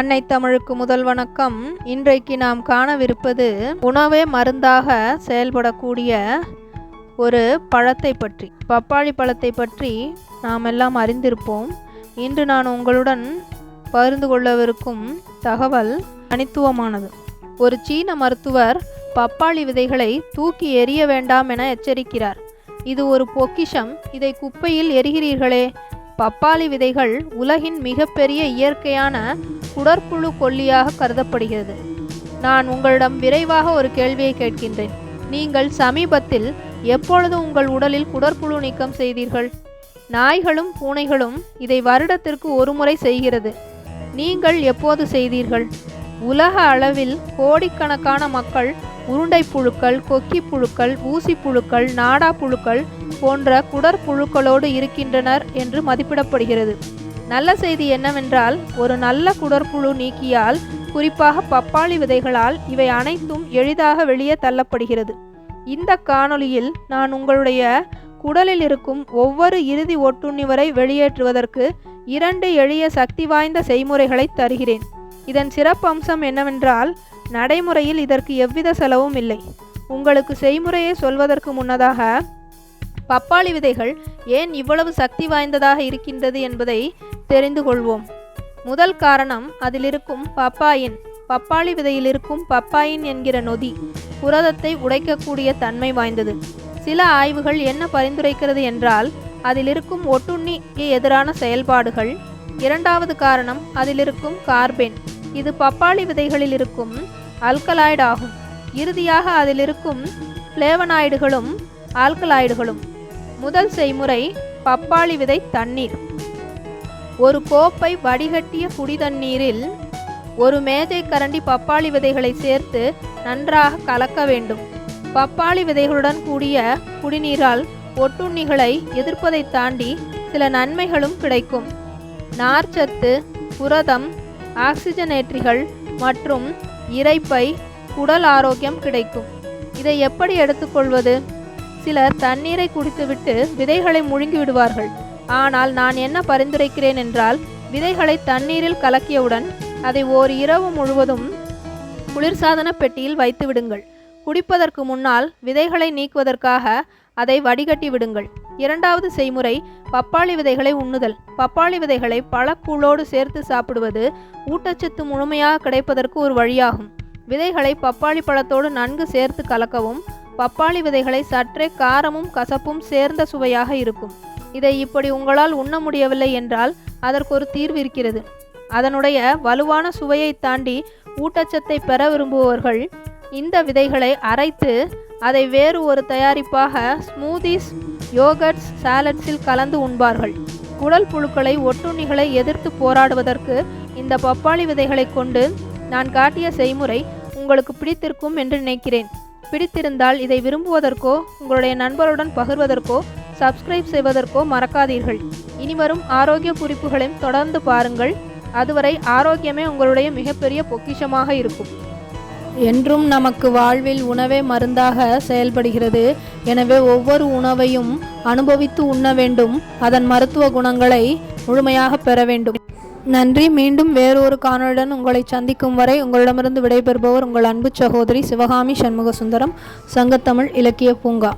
அன்னை தமிழுக்கு முதல் வணக்கம். இன்றைக்கு நாம் காணவிருப்பது உணவே மருந்தாக செயல்படக்கூடிய ஒரு பழத்தை பற்றி, பப்பாளி பழத்தை பற்றி நாம் எல்லாம் அறிந்திருப்போம். இன்று நான் உங்களுடன் பகிர்ந்து கொள்ளவிருக்கும் தகவல் தனித்துவமானது. ஒரு சீன மருத்துவர் பப்பாளி விதைகளை தூக்கி எறிய வேண்டாம் என எச்சரிக்கிறார். இது ஒரு பொக்கிஷம், இதை குப்பையில் எறிகிறீர்களே. பப்பாளி விதைகள் உலகின் மிகப்பெரிய இயற்கையான குடற்புழு கொல்லியாக கருதப்படுகிறது. நான் உங்களிடம் விரைவாக ஒரு கேள்வியை கேட்கின்றேன். நீங்கள் சமீபத்தில் எப்பொழுது உங்கள் உடலில் குடற்புழு நீக்கம் செய்தீர்கள்? நாய்களும் பூனைகளும் இதை வருடத்திற்கு ஒரு முறை செய்கிறது. நீங்கள் எப்போது செய்தீர்கள்? உலக அளவில் கோடிக்கணக்கான மக்கள் உருண்டை புழுக்கள், கொக்கி புழுக்கள், ஊசி புழுக்கள், நாடா புழுக்கள் போன்ற குடற்புழுக்களோடு இருக்கின்றனர் என்று மதிப்பிடப்படுகிறது. நல்ல செய்தி என்னவென்றால், ஒரு நல்ல குடற்புழு நீக்கியால், குறிப்பாக பப்பாளி விதைகளால் இவை அனைத்தும் எளிதாக வெளியே தள்ளப்படுகிறது. இந்த காணொளியில் நான் உங்களுடைய குடலில் இருக்கும் ஒவ்வொரு இறுதி ஒட்டுண்ணி வரை வெளியேற்றுவதற்கு 2 எளிய சக்தி வாய்ந்த செய்முறைகளை தருகிறேன். இதன் சிறப்பம்சம் என்னவென்றால், நடைமுறையில் இதற்கு எவ்வித செலவும் இல்லை. உங்களுக்கு செய்முறையை சொல்வதற்கு முன்னதாக பப்பாளி விதைகள் ஏன் இவ்வளவு சக்தி வாய்ந்ததாக இருக்கின்றது என்பதை தெரிந்து கொள்வோம். முதல் காரணம், அதில் இருக்கும் பப்பாயின். பப்பாளி விதையில் இருக்கும் பப்பாயின் என்கிற நொதி புரதத்தை உடைக்கக்கூடிய தன்மை வாய்ந்தது. சில ஆய்வுகள் என்ன பரிந்துரைக்கிறது என்றால், அதில் இருக்கும் ஒட்டுண்ணிக்கு எதிரான செயல்பாடுகள். இரண்டாவது காரணம், அதில் இருக்கும் கார்பேன். இது பப்பாளி விதைகளில் இருக்கும் ஆல்கலாய்டு ஆகும். இறுதியாக அதில் இருக்கும் பிளேவனாய்டுகளும் ஆல்கலாய்டுகளும். முதல் செய்முறை, பப்பாளி விதை தண்ணீர். ஒரு கோப்பை வடிகட்டிய குடி தண்ணீரில் ஒரு மேஜை கரண்டி பப்பாளி விதைகளை சேர்த்து நன்றாக கலக்க வேண்டும். பப்பாளி விதைகளுடன் கூடிய குடிநீரால் ஒட்டுண்ணிகளை எதிர்ப்பதை தாண்டி சில நன்மைகளும் கிடைக்கும். நார்ச்சத்து, புரதம், ஆக்சிஜனேற்றிகள் மற்றும் இரைப்பை, குடல் ஆரோக்கியம் கிடைக்கும். இதை எப்படி எடுத்துக்கொள்வது? சிலர் தண்ணீரை குடித்துவிட்டு விதைகளை முழுங்கி விடுவார்கள். ஆனால் நான் என்ன பரிந்துரைக்கிறேன் என்றால், விதைகளை தண்ணீரில் கலக்கியவுடன் அதை ஓர் இரவு முழுவதும் குளிர்சாதன பெட்டியில் வைத்து விடுங்கள். குடிப்பதற்கு முன்னால் விதைகளை நீக்குவதற்காக அதை வடிகட்டி விடுங்கள். இரண்டாவது செய்முறை, பப்பாளி விதைகளை உண்ணுதல். பப்பாளி விதைகளை பழக்கூழோடு சேர்த்து சாப்பிடுவது ஊட்டச்சத்து முழுமையாக கிடைப்பதற்கு ஒரு வழியாகும். விதைகளை பப்பாளி பழத்தோடு நன்கு சேர்த்து கலக்கவும். பப்பாளி விதைகளை சற்றே காரமும் கசப்பும் சேர்ந்த சுவையாக இருக்கும். இதை இப்படி உங்களால் உண்ண முடியவில்லை என்றால் அதற்கு ஒரு தீர்வு இருக்கிறது. அதனுடைய வலுவான சுவையை தாண்டி ஊட்டச்சத்தை பெற விரும்புபவர்கள் இந்த விதைகளை அரைத்து அதை வேறு ஒரு தயாரிப்பாக ஸ்மூதிஸ், யோகர்ட்ஸ், சாலட்ஸில் கலந்து உண்பார்கள். குடல் புழுக்களை, ஒட்டுண்ணிகளை எதிர்த்து போராடுவதற்கு இந்த பப்பாளி விதைகளை கொண்டு நான் காட்டிய செய்முறை உங்களுக்கு பிடித்திருக்கும் என்று நினைக்கிறேன். பிடித்திருந்தால் இதை விரும்புவதற்கோ உங்களுடைய நண்பருடன் பகிர்வதற்கோ சப்ஸ்கிரைப் செய்வதற்கோ மறக்காதீர்கள். இனிவரும் ஆரோக்கிய குறிப்புகளையும் தொடர்ந்து பாருங்கள். அதுவரை ஆரோக்கியமே உங்களுடைய மிகப்பெரிய பொக்கிஷமாக இருக்கும். என்றும் நமக்கு வாழ்வில் உணவே மருந்தாக செயல்படுகிறது. எனவே ஒவ்வொரு உணவையும் அனுபவித்து உண்ண வேண்டும். அதன் மருத்துவ குணங்களை முழுமையாக பெற வேண்டும். நன்றி. மீண்டும் வேறொரு காணொளியுடன் உங்களை சந்திக்கும் வரை உங்களிடமிருந்து விடைபெறுபவர் உங்கள் அன்பு சகோதரி சிவகாமி சண்முக சுந்தரம், சங்கத்தமிழ் இலக்கிய பூங்கா.